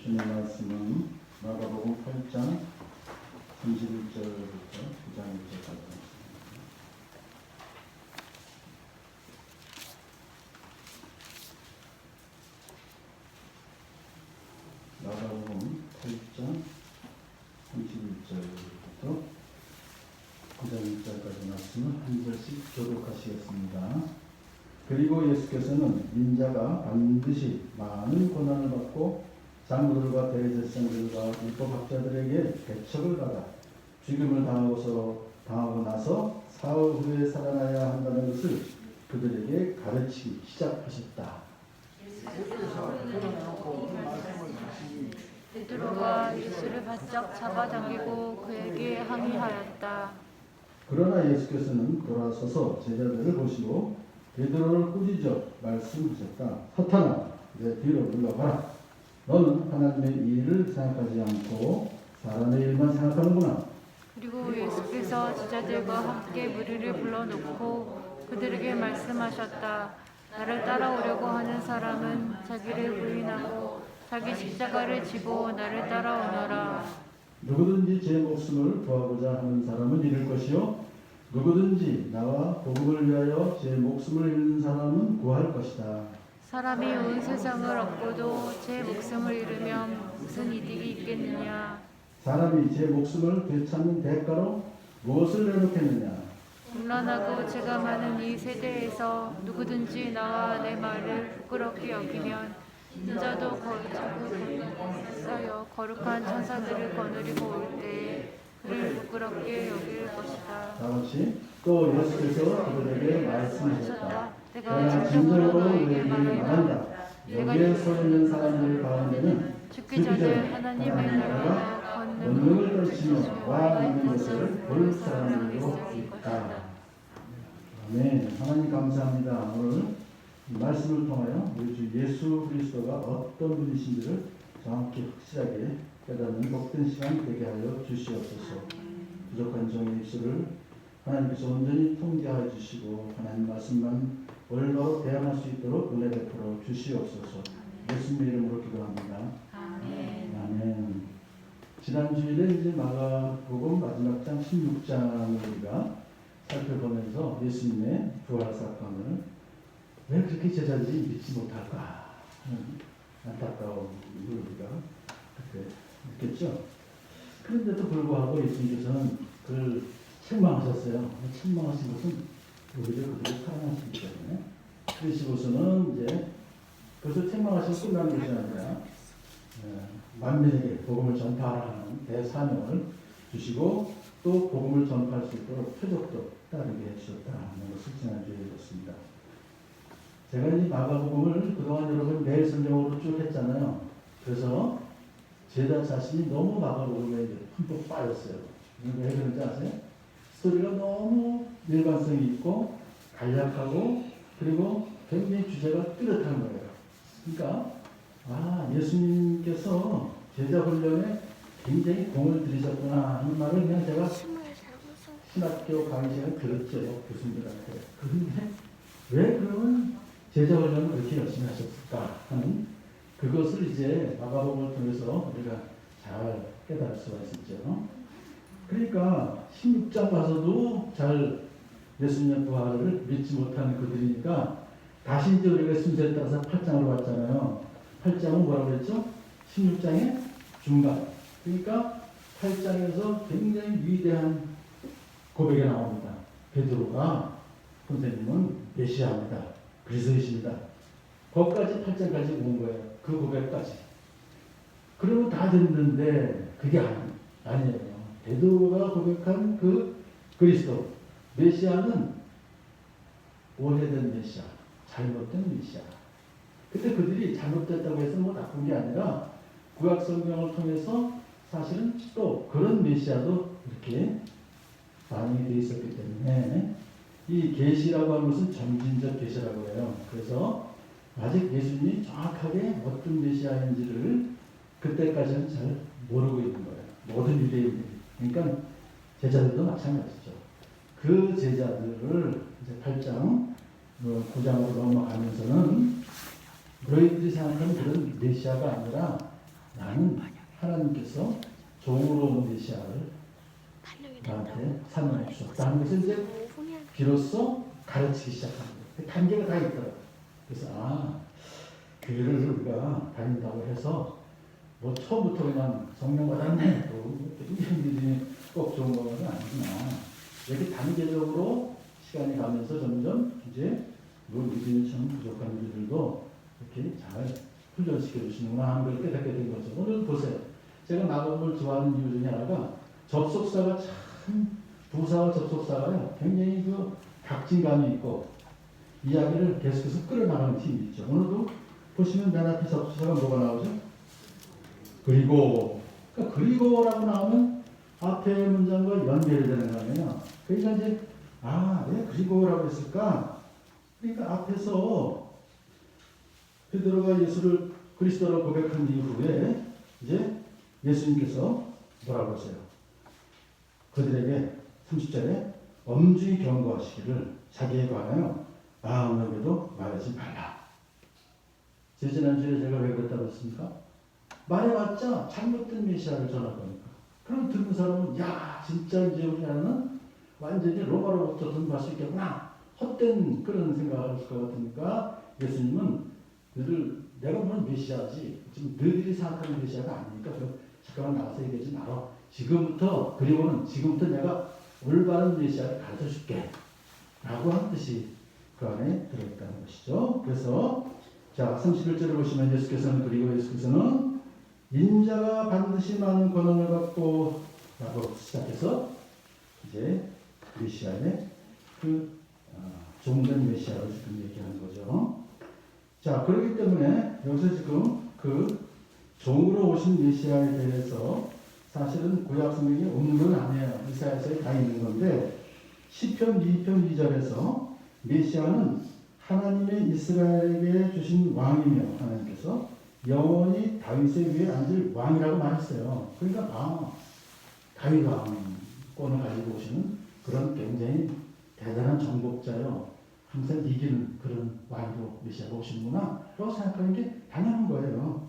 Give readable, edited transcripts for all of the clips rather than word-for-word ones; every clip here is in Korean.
주님 말씀은 마가복음 8장 31절부터 9장 1절까지. 마가복음 8장 31절부터 9장 1절까지 말씀을 한 절씩 교독하시겠습니다. 그리고 예수께서는 인자가 반드시 많은 고난을 받고 장로들과 대제사장들과 율법학자들에게 배척을 받아 죽임을 당하고 나서 사흘 후에 살아나야 한다는 것을 그들에게 가르치기 시작하셨다. 베드로가 예수를 바짝 잡아당기고 그에게 항의하였다. 그러나 예수께서는 돌아서서 제자들을 보시고 베드로를 꾸짖어 말씀하셨다. 사탄아, 내 뒤로 물러가라. 너는 하나님의 일을 생각하지 않고 사람의 일만 생각하는구나. 그리고 예수께서 제자들과 함께 무리를 불러놓고 그들에게 말씀하셨다. 나를 따라오려고 하는 사람은 자기를 부인하고 자기 십자가를 지고 나를 따라오너라. 누구든지 제 목숨을 구하고자 하는 사람은 잃을 것이요 누구든지 나와 복음을 위하여 제 목숨을 잃는 사람은 구할 것이다. 사람이 온 세상을 얻고도 제 목숨을 잃으면 무슨 이득이 있겠느냐. 사람이 제 목숨을 되찾는 대가로 무엇을 내놓겠느냐. 곤란하고 죄가 많은 이 세대에서 누구든지 나와 내 말을 부끄럽게 여기면 인자도 쌓여 거룩한 천사들을 거느리고 올 때에 그를 부끄럽게 여길 것이다. 다같이 또 예수께서 그들에게 말씀하셨다. 내가 진정으로 너에게 너희에게 말한다. 여기에 서 있는 사람들 가운데는 죽기 전에 하나님의 나라와 권능을 떨치며 와 있는 것을 볼 사람들도 있다. 아멘. 하나님 감사합니다. 오늘 이 말씀을 통하여 우리 주 예수 그리스도가 어떤 분이신지를 정확히 확실하게 깨닫는 복된 시간 되게 하여 주시옵소서. 부족한 종의 입술을 하나님께서 온전히 통제하여 주시고 하나님 말씀만 올바로 대항할 수 있도록 은혜 베풀어 주시옵소서. 예수님 이름으로 기도합니다. 아멘. 아멘. 지난 주일에 이제 마가복음 마지막 장 16장을 우리가 살펴보면서 예수님의 부활 사건을 왜 그렇게 제자들이 믿지 못할까 하는 안타까움을 우리가 그렇게 느꼈죠. 그런데도 불구하고 예수님께서는 그를 책망하셨어요. 책망하신 것은 오히려 그들을 사랑하시기 때문에. 그러시고서는 이제 그래서 책망하시고 끝나는 것이 아니라 만민에게 복음을 전파하는 대사명을 주시고 또 복음을 전파할 수 있도록 표적도 따르게 해주셨다는 것을 지난주에 읽었습니다. 제가 이 마가복음을 그동안 여러분 매일 성경으로 쭉 했잖아요. 그래서 제자 자신이 너무 마가복음에 흠뻑 빠졌어요. 왜 그런지 아세요? 스토리가 너무 일관성이 있고 간략하고 그리고 굉장히 주제가 뚜렷한 거예요. 그러니까 예수님께서 제자 훈련에 굉장히 공을 들이셨구나 하는 말을 그냥 제가 신학교 강의 시간에 들었죠. 교수님들한테. 그런데 왜 그러면 제자 훈련을 그렇게 열심히 하셨을까 하는 그것을 이제 마가복음을 통해서 우리가 잘 깨달을 수가 있었죠. 그러니까 16장 가서도 잘 예수님의 부활을 믿지 못하는 그들이니까 다시 이제 우리가 순서에 따라서 8장으로 왔잖아요. 8장은 뭐라고 그랬죠? 16장의 중간. 그러니까 8장에서 굉장히 위대한 고백이 나옵니다. 베드로가 선생님은 메시아입니다. 그리스도이십니다. 거기까지 8장까지 온 거예요. 그 고백까지. 그러고 다 됐는데 그게 아니에요. 베드로가 고백한 그 그리스도 메시아는 오래된 메시아, 잘못된 메시아. 근데 그들이 잘못됐다고 해서 뭐 나쁜 게 아니라 구약 성경을 통해서 사실은 또 그런 메시아도 이렇게 반영이 되어 있었기 때문에 이 계시라고 하는 것은 점진적 계시라고 해요. 그래서 아직 예수님이 정확하게 어떤 메시아인지를 그때까지는 잘 모르고 있는 거예요. 모든 유대인들이. 그러니까 제자들도 마찬가지죠. 그 제자들을 이제 8장 9장으로 넘어가면서는 너희들이 생각하는 그런 메시아가 아니라 나는 나는 하나님께서 종으로 온 메시아를 나한테 사명해 주셨다는 것을 이제 비로소 가르치기 시작한 거예요. 그 단계가 다 있더라고요. 그래서 교회를 우리가 다닌다고 해서 뭐 처음부터 그냥 성령 받았네 또 믿음이 꼭 좋은 것은 아니구나. 이렇게 단계적으로 시간이 가면서 점점 이제 믿음이 참 부족한 우리들도 이렇게 잘 훈련시켜 주시는구나 하는 걸 깨닫게 된 거죠. 오늘 보세요. 제가 낙원을 좋아하는 이유 중에 하나가 접속사가 참 부사와 접속사가요 굉장히 그 각진감이 있고 이야기를 계속해서 끌어나가는 팀이 있죠. 오늘도 보시면 맨 앞에 접속사가 뭐가 나오죠? 그리고. 그러니까 그리고라고 나오면 앞에 문장과 연결이 되는 거예요. 그러니까 이제 왜 그리고라고 했을까? 그러니까 앞에서 베드로가 예수를 그리스도로 고백한 이후에 이제 예수님께서 뭐라고 하세요? 그들에게 30절에 엄중히 경고하시기를 자기에 관하여 마음에게도 말하지 말라. 지난주에 제가 왜 그랬다고 했습니까? 말해봤자 잘못된 메시아를 전할 거니까. 그럼 듣는 사람은 진짜 이제 우리나라는 완전히 로마로부터 등받을 수 있겠구나. 헛된 그런 생각을 할 것 같으니까 예수님은 내가 보는 메시아지 지금 너희들이 생각하는 메시아가 아니니까 잠깐만 나가서 얘기하지 말아. 지금부터 내가 올바른 메시아를 가르쳐 줄게 라고 한 뜻이 그 안에 들어있다는 것이죠. 그래서 31절을 보시면 예수께서는 인자가 반드시 많은 권한을 받고 라고 시작해서 이제 메시아의 종된 메시아를 지금 얘기하는 거죠. 그렇기 때문에 여기서 지금 그 종으로 오신 메시아에 대해서 사실은 구약 성경에 없는 건 아니에요. 이사야서에 다 있는 건데 시편 2편 2절에서 메시아는 하나님의 이스라엘에게 주신 왕이며 하나님께서 영원히 다윗의 위에 앉을 왕이라고 말했어요. 그러니까 다윗 왕권을 가지고 오시는 그런 굉장히 대단한 정복자요. 항상 이기는 그런 왕으로 메시아가 오시는구나 라고 생각하는 게 당연한 거예요.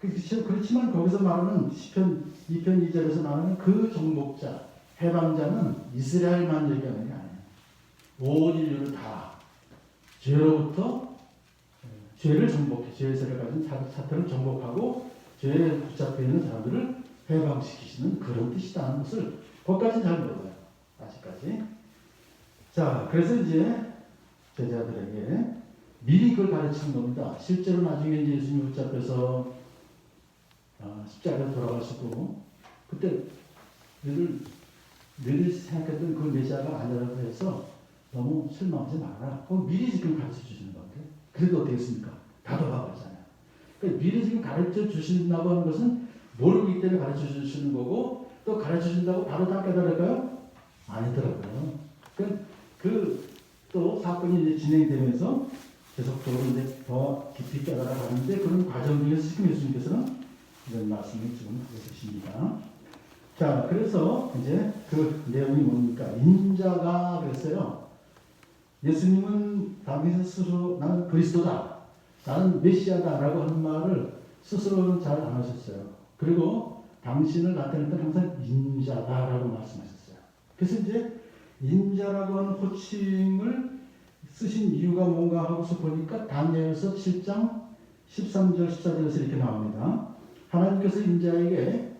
그렇지만 거기서 말하는 시편 2편 2절에서 말하는 그 정복자, 해방자는 이스라엘만 얘기하는 게 아니에요. 온 인류를 다 죄로부터 죄를 정복해, 죄의 세를 가진 사탄을 정복하고 죄에 붙잡혀 있는 사람들을 해방시키시는 그런 뜻이다는 것을 거기까지 잘 몰라요. 아직까지. 그래서 이제 제자들에게 미리 그걸 가르치는 겁니다. 실제로 나중에 이제 예수님이 붙잡혀서 십자가에 돌아가시고 그때 너희들 생각했던 그 메시아가 아니라고 해서 너무 실망하지 마라. 그거 미리 지금 가르쳐 주시는 건데 그래도 어떻겠습니까? 다 돌아가잖아요. 그러니까 미리 지금 가르쳐 주신다고 하는 것은 모르기 때문에 가르쳐 주시는 거고 또 가르쳐 주신다고 바로 다 깨달을까요? 아니더라고요. 또 사건이 이제 진행되면서 계속적으로 이제 더 깊이 깨달아가는데 그런 과정 중에서 지금 예수님께서는 이런 말씀을 지금 하고 계십니다. 그래서 이제 그 내용이 뭡니까? 인자가 그랬어요. 예수님은 당신은 스스로 나는 그리스도다, 나는 메시아다 라고 하는 말을 스스로는 잘 안 하셨어요. 그리고 당신을 나타낼 때 항상 인자다 라고 말씀하셨어요. 그래서 이제 인자라고 하는 호칭을 쓰신 이유가 뭔가 하고서 보니까 다니엘서 7장 13절 14절에서 이렇게 나옵니다. 하나님께서 인자에게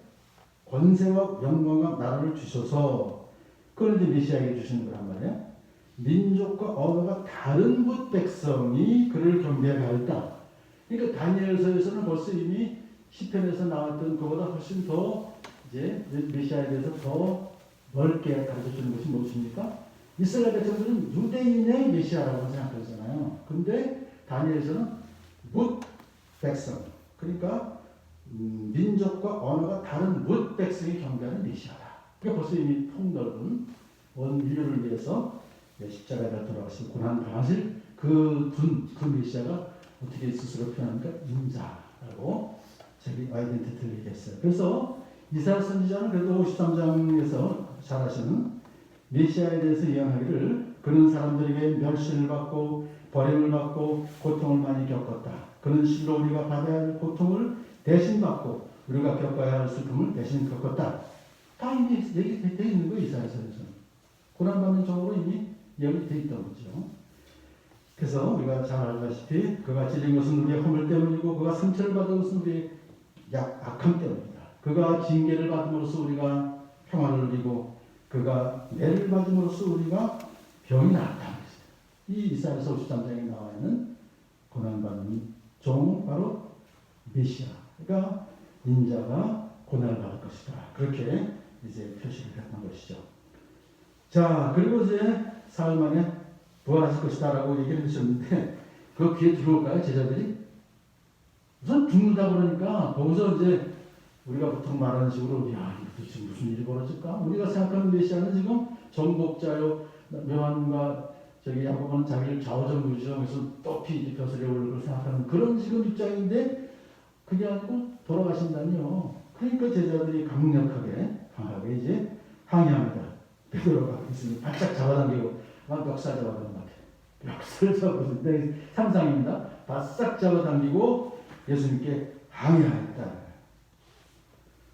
권세와 영광과 나라를 주셔서 그걸 이제 메시아에게 주시는 거란 말이에요. 민족과 언어가 다른 뭇 백성이 그를 경배하게 하였다. 그러니까 다니엘서에서는 벌써 이미 시편에서 나왔던 그보다 훨씬 더 이제 메시아에 대해서 더 넓게 가르쳐 주는 것이 무엇입니까? 이스라엘 백성들은 유대인의 메시아라고 생각하잖아요. 근데 다니엘서는 뭇 백성, 그러니까 민족과 언어가 다른 뭇 백성이 경배하는 메시아다. 그러니까 벌써 이미 폭넓은 온 인류를 위해서 십자가에다 돌아가시고 고난 당하실 그 메시아가 어떻게 스스로 표현합니까? 인자라고 자기 아이덴티티를 얘기했어요. 그래서 이사야 선지자는 그래도 53장에서 잘 아시는 메시아에 대해서 예언하기를 그는 사람들에게 멸시를 받고 버림을 받고 고통을 많이 겪었다. 그는 실로 우리가 받아야 할 고통을 대신 받고 우리가 겪어야 할 슬픔을 대신 겪었다. 다 이미 얘기되어 있는 거예요. 이사야서에서는. 고난받는 종으로 이미 예언되어 있던 거죠. 그래서 우리가 잘 알다시피 그가 찔린 것은 우리의 허물 때문이고 그가 상처를 받은 것은 우리의 악함 때문이다. 그가 징계를 받음으로써 우리가 평안을 누리고 그가 매를 받음으로써 우리가 병이 나았다. 이 이사야서 53장에 나와 있는 고난받는 종 바로 메시아. 그러니까 인자가 고난을 받을 것이다. 그렇게 이제 표시를 했던 것이죠. 자, 그리고 이제 사흘 만에 부활하실 것이다라고 얘기를 해주셨는데 그 귀에 들어올까요, 제자들이? 우선 죽는다 그러니까 거기서 이제 우리가 보통 말하는 식으로 야, 이거 지금 무슨 일이 벌어질까? 우리가 생각하는 메시아는 지금 정복자요, 요한과 야고보는 자기를 좌우정부죠. 그래서 높이 벼슬에 오를 걸 생각하는 그런 지금 입장인데 그게 아니고 돌아가신다니요. 그러니까 제자들이 강하게 이제 항의합니다. 베드로가 있으면 바짝 잡아당기고 막 멱살 잡아당기는 것 같아요. 멱살 잡아당기는 상상입니다. 바싹 잡아당기고 예수님께 항의하였다.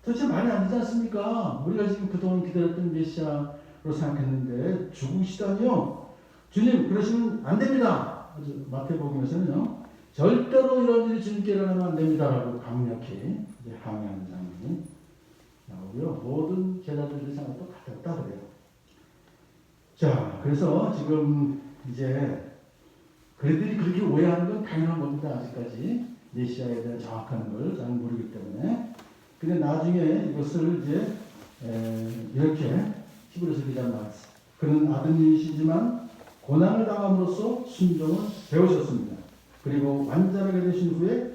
도대체 말이 안 되지 않습니까? 우리가 지금 그동안 기다렸던 메시아로 생각했는데 죽으시다니요. 주님 그러시면 안 됩니다. 마태복음에서는요. 절대로 이런 일이 주님께 일어나면 안 됩니다라고 강력히 항의하는 장면이 나오고요. 모든 제자들의 생각도 같았다 그래요. 자, 그래서 지금 이제 그들이 그렇게 오해하는 건 당연한 겁니다. 아직까지 메시아에 대한 정확한 걸 잘 모르기 때문에. 근데 나중에 이것을 이제 이렇게 히브리서 기자 말씀. 그는 아드님이시지만 고난을 당함으로써 순종을 배우셨습니다. 그리고 완전하게 되신 후에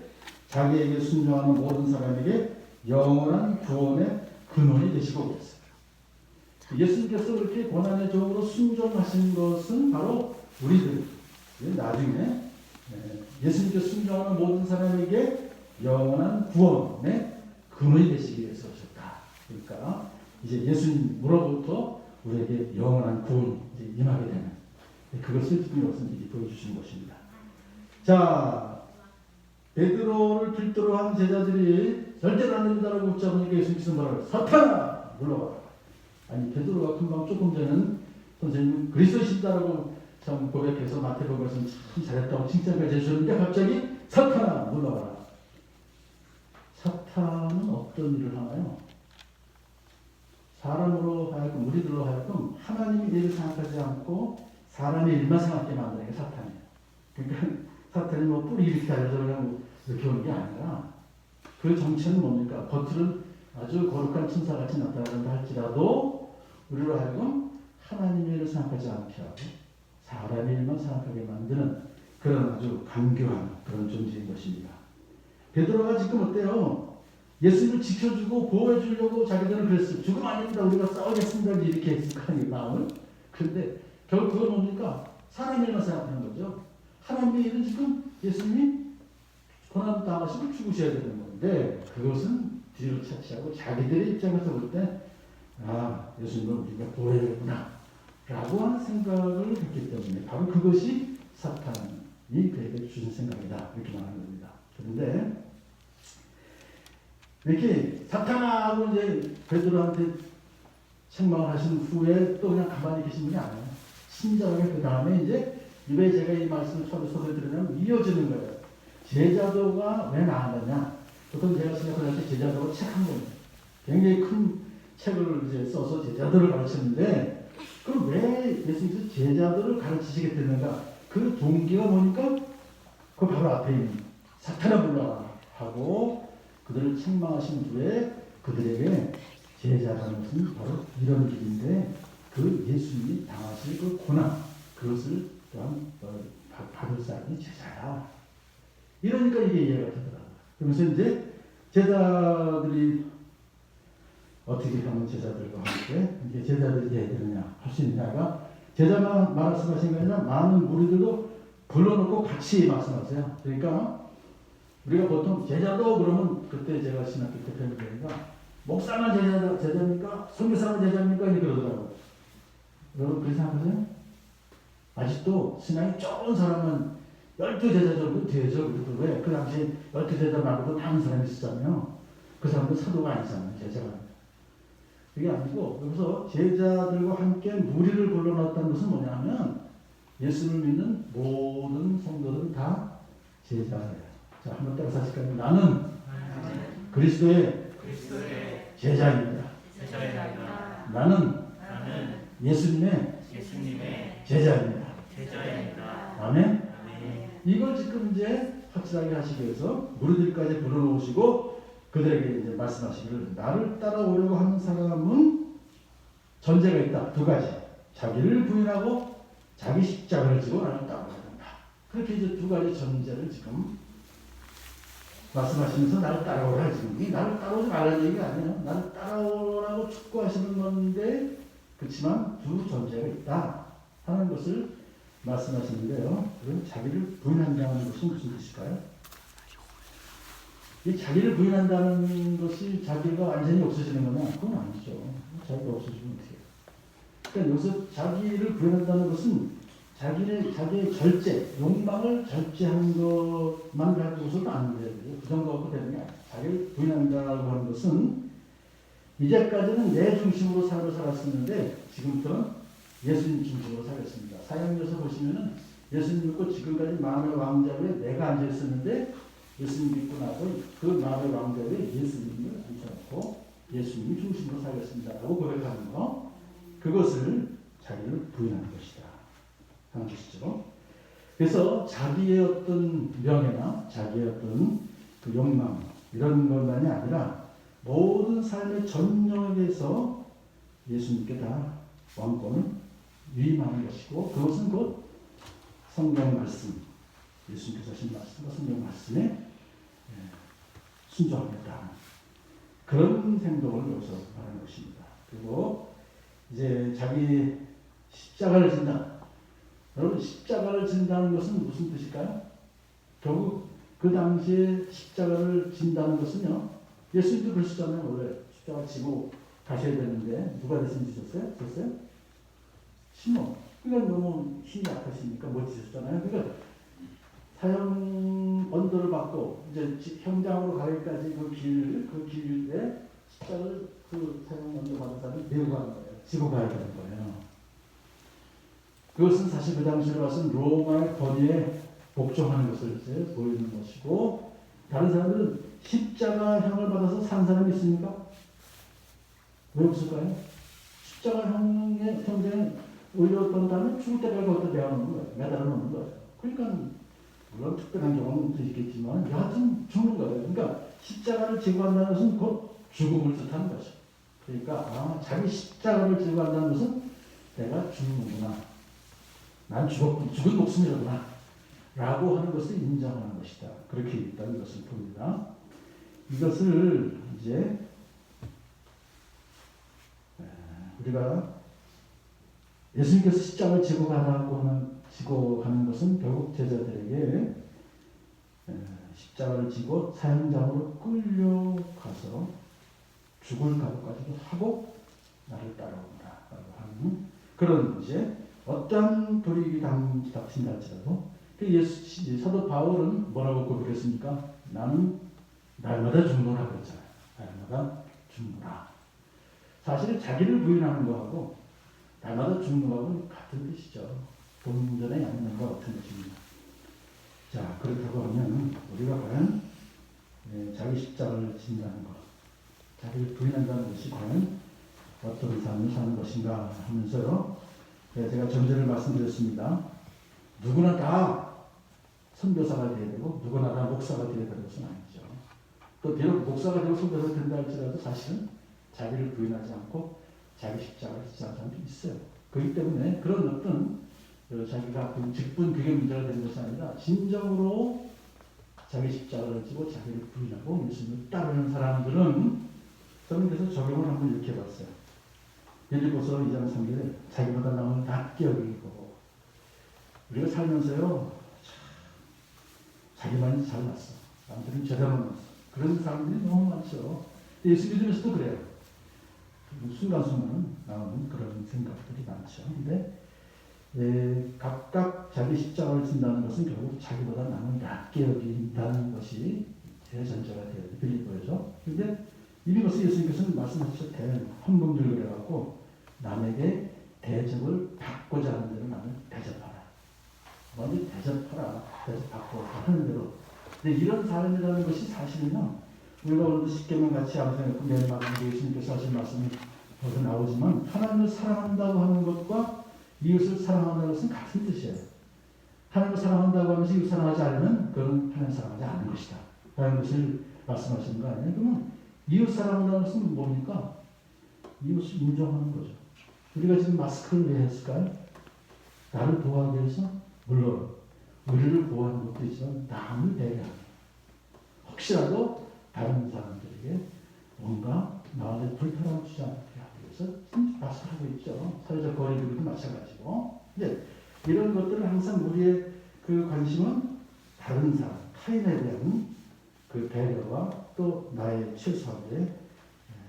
자기에게 순종하는 모든 사람에게 영원한 구원의 근원이 되시고 계세요. 예수님께서 그렇게 고난의 종으로 순종하신 것은 바로 우리들 나중에 예수님께 순종하는 모든 사람에게 영원한 구원의 근원이 되시기 위해서 오셨다. 그러니까 이제 예수님으로부터 우리에게 영원한 구원이 임하게 되는 그것을 주님께서 보여주시는 것입니다. 자, 베드로를 필두로 한 제자들이 절대로 안 된다라고 붙잡으니까 예수님께서 뭐라고 해요? 사탄아! 물러가라. 아니, 베드로가 금방 조금 전에는 선생님 그리스도이시다라고 참 고백해서 마태복음에서 참 잘했다고 칭찬까지 해주셨는데 갑자기 사탄아! 물러가라. 사탄은 어떤 일을 하나요? 사람으로 하여금, 우리들로 하여금 하나님의 일을 생각하지 않고 사람의 일만 생각하게 만드는 게 사탄이에요. 그러니까 사탄이 뭐 뿌리 이렇게 달려서 그냥 이렇게 오는 게 아니라 그 정체는 뭡니까? 겉으로는 아주 거룩한 천사같이 나타난다 할지라도 우리로 하여금 하나님의 일을 생각하지 않게 하고 사람의 일만 생각하게 만드는 그런 아주 간교한 그런 존재인 것입니다. 베드로가 지금 어때요? 예수님을 지켜주고 보호해 주려고 자기들은 그랬어요. 죽음 아닙니다. 우리가 싸우겠습니다. 이렇게 했을 거 아니에요. 마음을. 그런데 결국 그건 뭡니까? 사람의 일만 생각하는 거죠. 하나님의 일은 지금 예수님이 고난 당하시고 죽으셔야 되는 건데 그것은 뒤로 차치하고 자기들의 입장에서 볼 때 아, 예수님을 우리가 보호해야겠구나 라고 하는 생각을 했기 때문에 바로 그것이 사탄이 그에게 주신 생각이다 이렇게 말하는 겁니다. 그런데 이렇게 사탄하고 이제 베드로한테 책망을 하신 후에 또 그냥 가만히 계신 분이 아니에요. 친절하게 그 다음에 이제 왜 제가 이 말씀을 처음에 소개드리냐면 이어지는 거예요. 제자도가 왜 나왔느냐? 보통 제가 생각할 때 제자도가 책 한 권, 굉장히 큰 책을 이제 써서 제자들을 가르쳤는데, 그럼 왜 예수님께서 제자들을 가르치시게 됐는가? 그 동기가 뭐니까? 그 바로 앞에 있는 사탄아 물러라 하고 그들을 책망하신 후에 그들에게 제자라는 것은 바로 이런 길인데 그 예수님이 당하실 그 고난 그것을 또한 받을 사람이 제자야. 이러니까 이게 이해가 되더라고요. 그러면서 이제 제자들이 어떻게 하면 제자들과 함께 이게 제자들이 해야 되느냐 할 수 있느냐가 제자만 말씀하신 게 아니라 많은 무리들도 불러놓고 같이 말씀하세요. 그러니까 우리가 보통 제자도 그러면 그때 제가 신학교 대표님이니까 목사만 제자입니까? 선교사만 제자입니까? 이렇게 그러더라고요. 여러분 그렇게 생각하세요? 아직도 신앙이 좋은 사람은 12 제자 정도 되죠. 그래도 왜? 그 당시에 12 제자 말고도 다른 사람이 있었잖아요. 그 사람도 사도가 아니잖아요. 제자가. 그게 아니고 여기서 제자들과 함께 무리를 불러놨다는 것은 뭐냐면 예수를 믿는 모든 성도들은 다 제자예요. 자, 한번 따라서 하실까요? 나는 그리스도의 제자입니다. 나는 예수님의 제자입니다. 아멘. 이걸 지금 이제 확실하게 하시기 위해서 무리들까지 불러놓으시고 그들에게 이제 말씀하시기를 나를 따라오려고 하는 사람은 전제가 있다. 두 가지. 자기를 부인하고 자기 십자가를 지고 나를 따라오야 된다. 그렇게 이제 두 가지 전제를 지금 말씀하시면서 나를 따라오라 지금. 이 나를 따라오지 말라는 얘기가 아니에요. 나를 따라오라고 촉구하시는 건데 그렇지만 두 전제가 있다 하는 것을 말씀하시는데요. 그럼 자기를 부인한다는 것은 무슨 뜻일까요? 이 자기를 부인한다는 것이 자기가 완전히 없어지는 거냐? 그건 아니죠. 자기가 없어지면 어떻게 해요? 그러니까 여기서 자기를 부인한다는 것은 자기의 절제, 욕망을 절제하는 것만 가지고서도 안 돼요. 그 정도 갖고 되는 게 아니에요. 자기를 부인한다고 하는 것은 이제까지는 내 중심으로 삶을 살았었는데 지금부터는 예수님 중심으로 살겠습니다. 사역에서 보시면은 예수님 믿고 지금까지 마음의 왕좌에 내가 앉아 있었는데 예수님 믿고 나서 그 마음의 왕좌에 예수님을 앉혀놓고 예수님이 중심으로 살겠습니다. 라고 고백하는 거, 그것을 자기를 부인하는 것이다 하는 것이죠. 그래서 자기의 어떤 명예나 자기의 어떤 그 욕망 이런 것만이 아니라 모든 삶의 전역에서 예수님께 다 왕권을 위임하는 것이고 그것은 곧 성경 말씀, 예수님께서 하신 말씀과 성경 말씀에 순종하겠다. 그런 행동을 여기서 말하는 것입니다. 그리고 이제 자기 십자가를 진다. 여러분 십자가를 진다는 것은 무슨 뜻일까요? 결국 그 당시에 십자가를 진다는 것은요. 예수님도 그러시잖아요. 원래 십자가 지고 가셔야 되는데 누가 대신 지셨어요? 시몬. 그러니까 너무 힘이 약하시니까 못 지셨잖아요. 그러니까 사형 언도를 받고 이제 형장으로 가기까지 그 길에 십자가를 그 사형 언도 받은 사람이 메고 가는 거예요. 지고 가야 되는 거예요. 그것은 사실 그 당시로 봐서는 로마의 권위에 복종하는 것을 이제 보이는 것이고 다른 사람들은 십자가형을 받아서 산 사람이 있습니까? 왜 없을까요? 십자가형의 형제는 올려왔던 다음에 죽을 때까지 거기다 매어놓는 거예요. 매달아 놓는 거예요. 그러니까 물론 특별한 경험은 있겠지만 여하튼 죽는 거예요. 그러니까 십자가를 지고 간다는 것은 곧 죽음을 뜻하는 거죠. 그러니까 자기 십자가를 지고 간다는 것은 내가 죽는구나. 난 죽었군. 죽은 목숨이로구나. 라고 하는 것을 인정하는 것이다. 그렇게 있다는 것을 봅니다. 이것을 이제 우리가 예수님께서 십자가를 지고 가는 것은 결국 제자들에게 십자가를 지고 사형장으로 끌려가서 죽을 각오까지도 하고 나를 따라온다 라고 하는 그런 이제 어떤 불이익이 닥친다 할지라도 사도 바울은 뭐라고 고백했습니까? 나는 날마다 죽노라 그랬잖아요. 날마다 죽노라. 사실은 자기를 부인하는 거하고 날마다 죽는 거하고는 같은 뜻이죠. 본전에 양는 것 같은 뜻입니다. 자, 그렇다고 하면 우리가 과연 자기 십자가를 진다는 것, 자기를 부인한다는 것이 과연 어떤 삶을 사는 것인가 하면서요. 제가 전제를 말씀드렸습니다. 누구나 다 선교사가 되어야 되고 누구나 다 목사가 되어야 되는 것은 아니죠. 또 비록 목사가 되고 선교사가 된다 할지라도 사실은 자기를 부인하지 않고 자기 십자가를 지지 않는 사람도 있어요. 그렇기 때문에 그런 어떤 자기가 직분 그게 문제가 되는 것이 아니라 진정으로 자기 십자가를 지고 자기를 부인하고 예수님을 따르는 사람들은 저는 그래서 적용을 한번 이렇게 해봤어요. 빌립보서 2장 3절에 자기보다 남을 낫게 여기고 우리가 살면서요 자기만이 잘났어. 남들은 제대로 났어. 그런 사람들이 너무 많죠. 예수 믿으면서도 그래요. 순간순간 나오는 그런 생각들이 많죠. 근데 각각 자기 십자가를 진다는 것은 결국 자기보다 남을 낫게 여긴다는 것이 대전제가 되어요. 빌립보에서. 근데 이런 것을 예수님께서는 말씀하셔도 헌금들 그래갖고 남에게 대접을 받고자 하는 대로 나는 대접하라. 먼저 대접하라. 대접받고 하는 대로. 근데 이런 삶이라는 것이 사실은요, 우리가 오늘도 십계명 같이 아무 생각 없고 내일 말하는 예수님께서 하신 말씀이 거기서 나오지만 하나님을 사랑한다고 하는 것과 이웃을 사랑한다는 것은 같은 뜻이에요. 하나님을 사랑한다고 하면서 이웃을 사랑하지 않으면 그건 하나님을 사랑하지 않는 것이다. 라는 것을 말씀하시는 거 아니에요? 그러면 이웃 사랑한다는 것은 뭡니까? 이웃을 인정하는 거죠. 우리가 지금 마스크를 왜 했을까요? 나를 보호하기 위해서? 물론 우리를 보호하는 것도 있지만 남을 배려하는, 혹시라도 다른 사람들에게 뭔가 나한테 불편함을 주지 않게 하기 위해서 마스크를 하고 있죠. 사회적 거리두기도 마찬가지고. 이제 이런 것들을 항상 우리의 그 관심은 다른 사람, 타인에 대한 그 배려와 또 나의 최소한의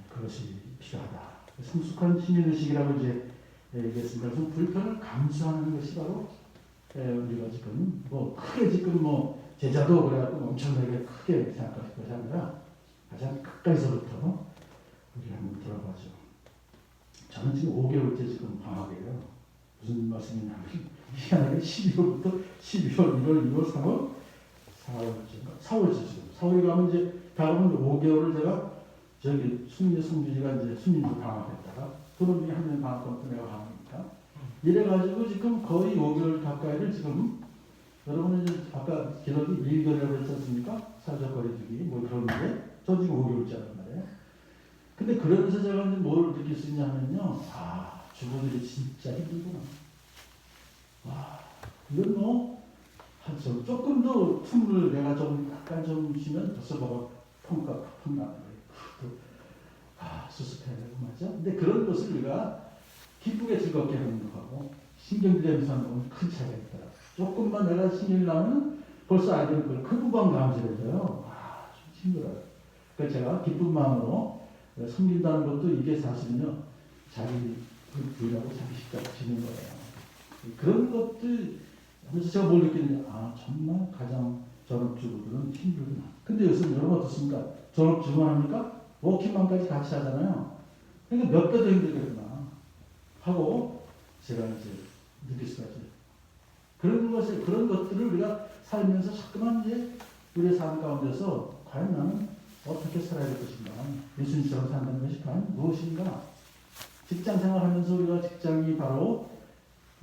그것이 필요하다. 성숙한 시민의식이라고 이제 얘기했습니다. 그래서 불편을 감수하는 것이 바로 우리가 지금 뭐 크게 지금 뭐 제자도 그래갖고 엄청나게 크게 생각할 것이 아니라 가장 가까이서부터 우리 한번 들어보죠. 저는 지금 5개월째 지금 방학이에요. 무슨 말씀이냐면 희한하게 12월부터 12월, 1월, 2월, 3월, 4월째 지금 4월에 가면 이제 다음은 5개월을 제가 저기 송주지가 이제 수민도 방학했다가 그런 중에 한 명 방학하고 내가 방학이니까 이래가지고 지금 거의 5개월 가까이를 지금 여러분은 이제 아까 기록이 1개월이라고 했지 않습니까? 사회적 거리두기 뭐 그런 게 저 지금 5개월째란 말이에요. 근데 그러면서 제가 이제 뭘 느낄 수 있냐 하면요, 아 주부들이 진짜 힘들구나. 와 이건 뭐 조금 더 틈을 내가 좀 약간 좀 쉬면 벌써 뭐가 펑나는 거예요. 수습해야 되고 맞죠? 근데 그런 것을 우리가 기쁘게 즐겁게 하는 거하고 신경들이면서 하는 거는 큰 차이가 있더라. 조금만 내가 신경이 나면 벌써 아이들은 그걸 큰 부담 감지해져요. 좀 힘들어요. 그래서 제가 기쁜 마음으로 섬긴다는 것도 이게 사실은요, 자기 부인하고 자기 십자가 지는 거예요. 그런 것들 하면서 제가 뭘 느끼느냐, 정말 가장 전업주부들은 힘들구나. 근데 요즘 여러분 어떻습니까? 전업주부만 합니까? 워킹맘까지 같이 하잖아요. 그러니까 몇 배 더 힘들겠구나 하고 제가 이제 느낄 수가 있어요. 그런 것들을 우리가 살면서 자꾸만 이제 우리의 삶 가운데서 과연 나는 어떻게 살아야 될 것인가, 예수님처럼 산다는 것이 과연 무엇인가. 직장 생활하면서 우리가 직장이 바로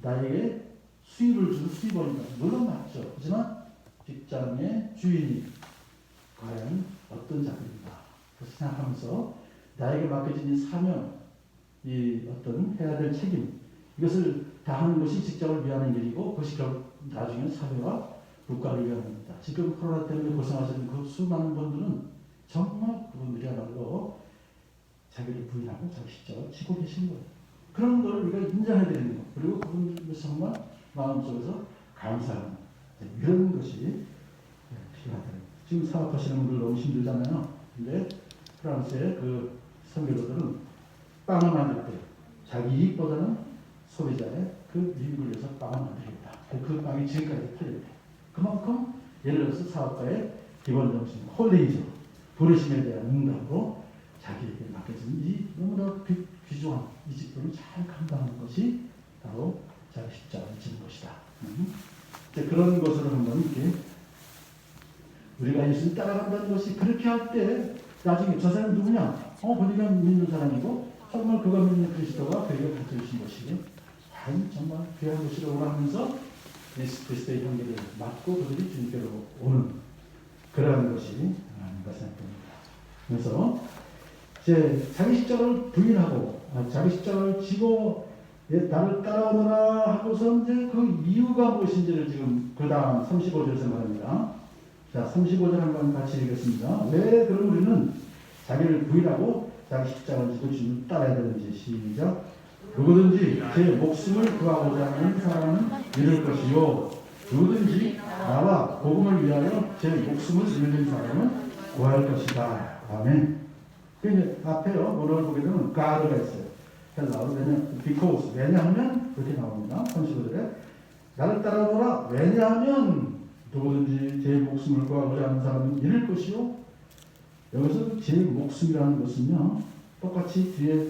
나에게 수입을 주는 수입원이다. 물론 맞죠. 하지만 직장의 주인이 과연 어떤 자들인가. 그렇게 생각하면서 나에게 맡겨진 이 사명, 이 어떤 해야 될 책임, 이것을 다하는 것이 직장을 위하는 일이고 그것이 나중에 사회와 국가를 위하는 일이다. 지금 코로나 때문에 고생하시는 그 수많은 분들은 정말 그분들이야말로 자기를 부인하고 자기 십자가를 지고 계신 거예요. 그런 걸 우리가 인정해 드리는 것, 그리고 그분들 정말 마음속에서 감사하는 이런 것이 필요하다. 지금 사업하시는 분들 너무 힘들잖아요. 근데 프랑스의 그 선교사들은 빵을 만들 때 자기 이익보다는 소비자의 그 이익을 위해서 빵을 만들겠다. 그 빵이 지금까지 팔릴 때 그만큼 예를 들어서 사업가의 기본 정신, 홀리이죠. 부르심에 대한 응답으로 자기에게 맡겨진 이 너무나 귀중한 이 직분을 잘 감당하는 것이 바로 자기 십자가를 지는 것이다. 그런 것을 한번 이렇게 우리가 예수님 따라간다는 것이 그렇게 할 때 나중에 저 사람 누구냐? 보니까 믿는 사람이고 정말 그가 믿는 그리스도가 그에게 가르쳐주신 것이 과연 정말 귀한 것이라고 하면서 예수 그리스도의 향기를 맡고 그들이 주님께로 오는 그러한 것이 아닌가 생각합니다. 그래서 이제 자기 십자가를 부인하고 자기 십자가를 지고 나를 따라오너라 하고서 이제 그 이유가 무엇인지를 지금 그 다음 35절에서 말합니다. 자, 35절 한번 같이 읽겠습니다. 왜 그럼 우리는 자기를 부인하고 자기 십자가를 지고 주님을 따라야 되는지. 시작. 누구든지 제 목숨을 구하고자 하는 사람은 잃을 것이요 누구든지 나와 복음을 위하여 제 목숨을 잃는 사람은 구할 것이다. 아멘. 그 앞에요. 뭐를 보게 되면 God가 있어요. 헬라어로 because 왜냐하면 그렇게 나옵니다. 35절에 나를 따라오라 왜냐하면 누구든지 제 목숨을 구하고자 하는 사람은 잃을 것이요. 여기서 제 목숨이라는 것은요 똑같이 뒤에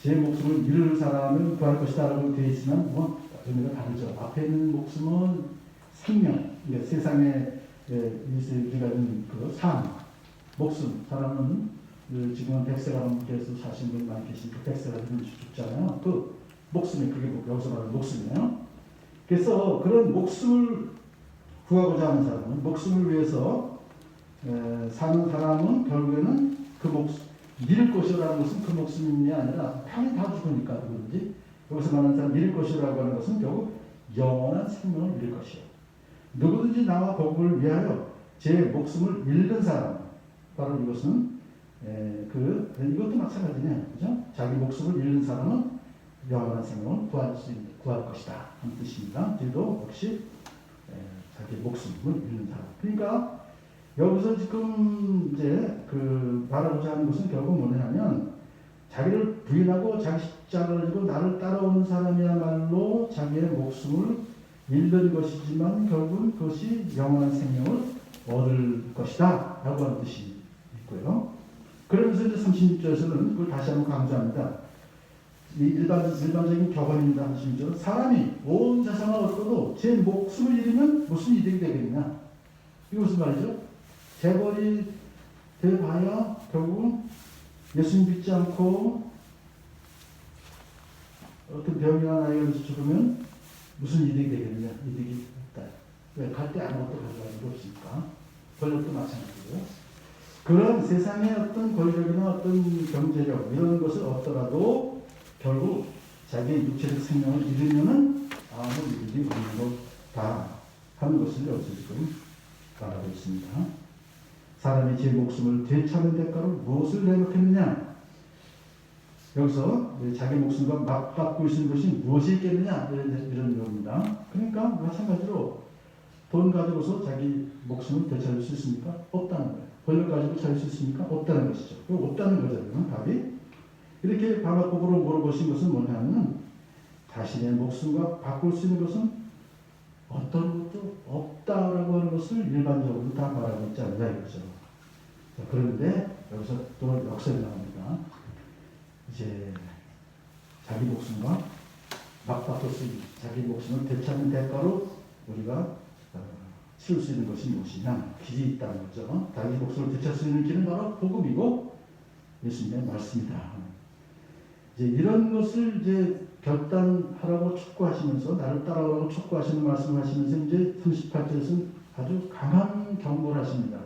제 목숨을 잃을 사람을 구할 것이다 라고 되어 있지만 뭐 의미가 다르죠. 앞에 있는 목숨은 생명, 그러니까 세상에 우리가 있는 그 삶, 목숨, 사람은 지금은 100세가 넘게 해서 사신 분이 많이 계시니까 100세가 되면 죽잖아요. 그 목숨이 그게 여기서 말하는 목숨이에요. 그래서 그런 목숨을 구하고자 하는 사람은 목숨을 위해서 사는 사람은 결국에는 그 목숨 잃을 것이라는 것은 그 목숨이 아니라 편히 다 죽으니까 누구든지 여기서 말하는 사람 잃을 것이라고 하는 것은 결국 영원한 생명을 잃을 것이요. 누구든지 나와 복음을 위하여 제 목숨을 잃는 사람 바로 이것은 이것도 마찬가지네요. 그죠? 자기 목숨을 잃는 사람은 영원한 생명을 구할 것이다 하는 뜻입니다. 뒤도 역시 자기 목숨을 잃는 사람. 그러니까 여기서 지금 이제 말하고자 하는 것은 결국 뭐냐면 자기를 부인하고 자기 십자가를 지고 나를 따라오는 사람이야말로 자기의 목숨을 잃는 것이지만 결국은 그것이 영원한 생명을 얻을 것이다 라고 하는 뜻이 있고요. 그러면서 이제 36절에서는 그걸 다시 한번 강조합니다. 일반적인 격언입니다. 36절 사람이 온 세상을 얻고도 제 목숨을 잃으면 무슨 이득이 되겠느냐. 이게 무슨 말이죠? 재벌이 돼봐야 결국은 예수님 믿지 않고 어떤 병이나 나이가 들어서 죽으면 무슨 이득이 되겠느냐. 이득이 없다. 왜? 갈 때 아무것도 가져갈 게 없으니까. 권력도 마찬가지고요. 그런 세상의 어떤 권력이나 어떤 경제력 이런 것을 얻더라도 결국 자기의 육체적 생명을 잃으면은 아무 이득이 없는 것다 하는 것을 여기서 지금 말하고 있습니다. 사람이 제 목숨을 되찾는 대가로 무엇을 내놓겠느냐? 여기서 자기 목숨과 맞받고 있는 것이 무엇이 있겠느냐? 이런 내용입니다. 그러니까 마찬가지로 돈 가지고서 자기 목숨을 되찾을 수 있습니까? 없다는 거예요. 권력 가지고 찾을 수 있습니까? 없다는 것이죠. 없다는 거잖아요. 답이. 이렇게 바바법으로 물어보신 것은 뭐냐면 자신의 목숨과 바꿀 수 있는 것은 어떤 것도 없다라고 하는 것을 일반적으로 다 말하고 있지 않냐 이거죠. 자, 그런데 여기서 또 역설이 나옵니다. 이제 자기 목숨과 맞바꿀 수 있는 자기 목숨을 되찾는 대가로 우리가 치울 수 있는 것이 무엇이냐? 길이 있다는 거죠. 자기 목숨을 되찾을 수 있는 길은 바로 복음이고 예수님의 말씀이다. 이제 이런 것을 이제 결단하라고 촉구하시면서 나를 따라오라고 촉구하시는 말씀을 하시면서 이제 38절에서는 아주 강한 경고를 하십니다.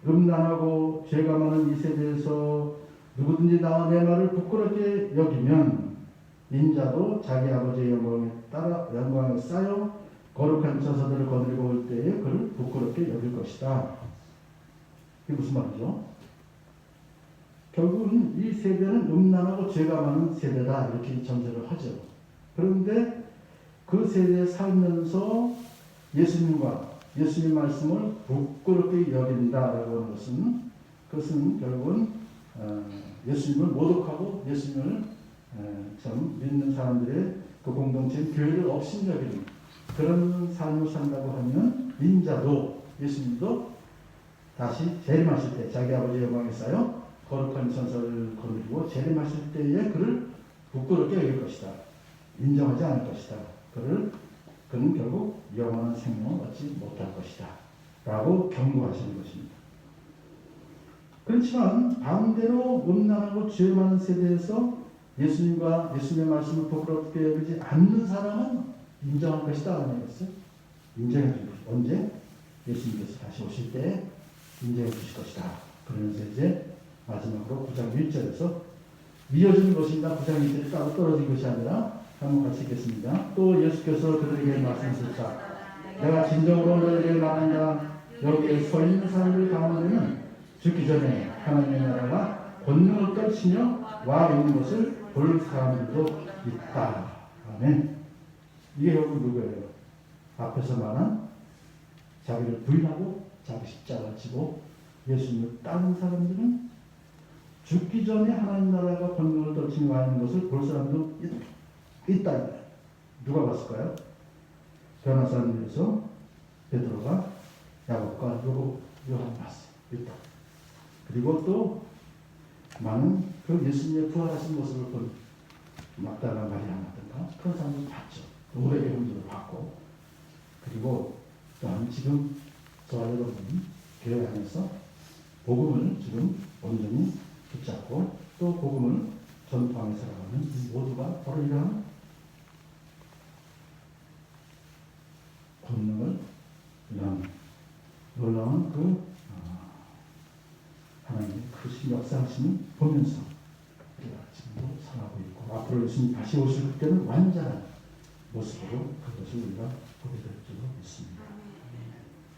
음란하고 죄가 많은 이 세대에서 누구든지 나와 내 말을 부끄럽게 여기면 인자도 자기 아버지의 영광에 따라 영광에 쌓여 거룩한 처소들을 거느리고 올 때에 그를 부끄럽게 여길 것이다. 이게 무슨 말이죠? 결국은 이 세대는 음란하고 죄가 많은 세대다 이렇게 전제를 하죠. 그런데 그 세대에 살면서 예수님과 예수님 말씀을 부끄럽게 여긴다라고 하는 것은 그것은 결국은 예수님을 모독하고 예수님을 참 믿는 사람들의 그 공동체인 교회를 업신여기는 그런 삶을 산다고 하면 인자도 예수님도 다시 재림하실 때 자기 아버지의 영광에 쌓여 거룩한 천사를 거느리고 재림하실 때에 그를 부끄럽게 여길 것이다. 인정하지 않을 것이다. 그는 결국 영원한 생명을 얻지 못할 것이다. 라고 경고하시는 것입니다. 그렇지만 반대로 음란하고 죄 많은 세대에서 예수님과 예수님의 말씀을 부끄럽게 여기지 않는 사람은 인정할 것이다. 라는 것을 인정해 줄 것이다. 언제? 예수님께서 다시 오실 때 인정해 주실 것이다. 그러면서 이제 마지막으로 9장 1절에서 이어지는 것입니다. 9장 1절이 따로 떨어진 것이 아니라 한번 같이 읽겠습니다. 또 예수께서 그들에게 말씀하셨다. 내가 진정으로 너희에게 말한다. 여기에 서 있는 사람들 가운데는 죽기 전에 하나님의 나라가 권능을 떨치며 와 있는 것을 볼 사람들도 있다. 아멘. 이게 결국 누구예요? 앞에서 말한 자기를 부인하고 자기 십자가를 지고 예수님을 따른 사람들은 죽기 전에 하나님 나라가 권능을 떨치는 와 있는 것을 볼 사람도 있다. 누가 봤을까요? 변호사님에서 베드로가 야곱과 요한 봤어요. 있다. 그리고 또 많은 그 예수님의 부활하신 모습을 본 막달라 마리아라든가 그런 사람들 봤죠. 오래 경험들을 봤고, 그리고 또한 지금 저와 여러분이 교회 안에서 복음을 지금 온전히 붙잡고 또 복음을 전파하며 살아가는 이 모두가 바로 이러한 권능을, 이러한 놀라운 하나님의 크신 역사하심을 보면서 우리가 지금도 살아가고 있고, 앞으로 예수님 다시 오실 때는 완전한 모습으로 그것을 우리가 보게 될 줄 믿습니다.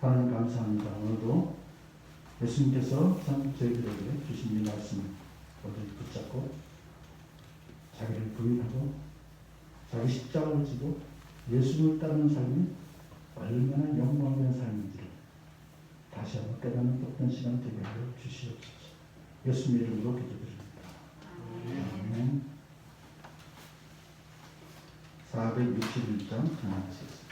하나님 감사합니다. 오늘도 예수님께서 참 저희들에게 주신 이 말씀을 온전히 붙잡고 자기를 부인하고 자기 십자가를 지고 예수님을 따르는 삶이 얼마나 영광된 삶인지를 다시 한번 깨닫는 똑똑한 시간 되게 하여 주시옵소서. 예수님 이름으로 기도드립니다. 아멘. 461장 하나씩.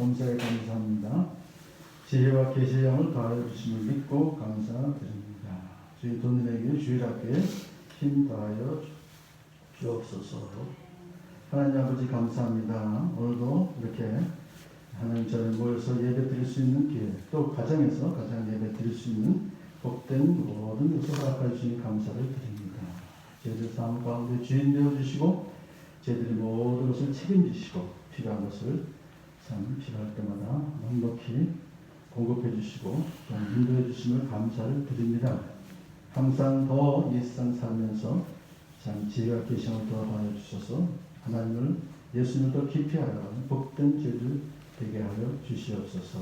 범사에 감사합니다. 지혜와 계시의 영을 더하여 주심을 믿고 감사드립니다. 주의 돈에게 주일학교에 힘 더하여 주옵소서. 하나님 아버지 감사합니다. 오늘도 이렇게 하나님 전에 모여서 예배 드릴 수 있는 기회, 또 가정에서 가장 예배 드릴 수 있는 복된 모든 것을 허락해 주시니 감사를 드립니다. 저희들 삶 가운데 주인 되어주시고 저희들이 모든 것을 책임지시고 필요한 것을 참 필요할 때마다 넉넉히 공급해 주시고 또 인도해 주심을 감사를 드립니다. 항상 더 이 세상 살면서 참 지혜와 계시를 도와주어 주셔서 하나님을 예수님을 더 깊이 알아가는 복된 죄를 되게 하여 주시옵소서.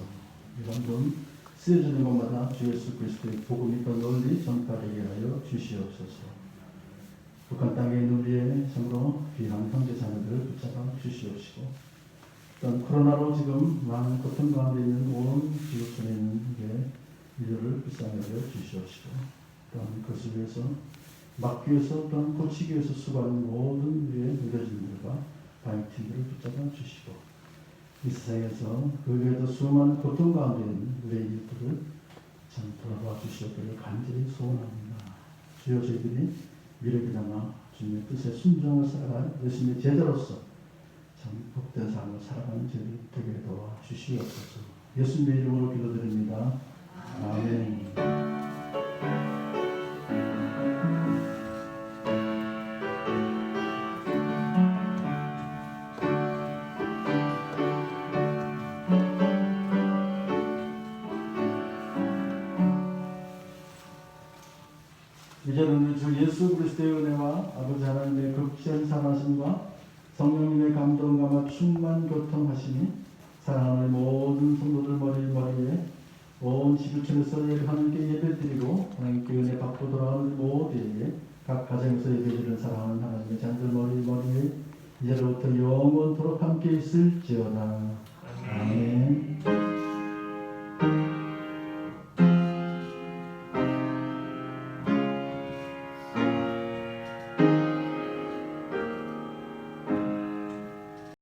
이런 돈 쓰여지는 것마다 주 예수 그리스도의 복음이 더 널리 전파되게 하여 주시옵소서. 북한 땅에 있는 우리의 참으로 귀한 형제 자매들을 붙잡아 주시옵시고 또한 코로나로 지금 많은 고통 가운데 있는 온 지구촌에 있는 우리의 인류를 불쌍히 하여 주시옵시고 또한 그것을 위해서 막기 위해서 또한 고치기 위해서 수고하는 모든 우리의 의료진들과 방역팀들을 붙잡아 주시고 이 세상에서 그 외에도 수많은 고통 가운데 있는 우리의 이웃들을 참 돌아봐 주시옵기를 간절히 소원합니다. 주여 저희들이 미래를 담아 주님의 뜻에 순종을 살아갈 예수님의 제자로서 참 복된 삶을 살아가는 저희들 되게 도와 주시옵소서. 예수님의 이름으로 기도드립니다. 아멘. 이제는 주 예수 그리스도의 은혜와 아버지 하나님의 극전 사랑하심과 성령님의 감동감과 충만 교통하심이 사랑하는 모든 성도들 머리에 온 지구촌에서 하나님께 예배드리고 하나님께 은혜 받고 돌아오는 모두에게 각 가정에서 예배드리는 사랑하는 하나님의 자녀들 머리에 이제로부터 영원토록 함께 있을지어다. 아멘.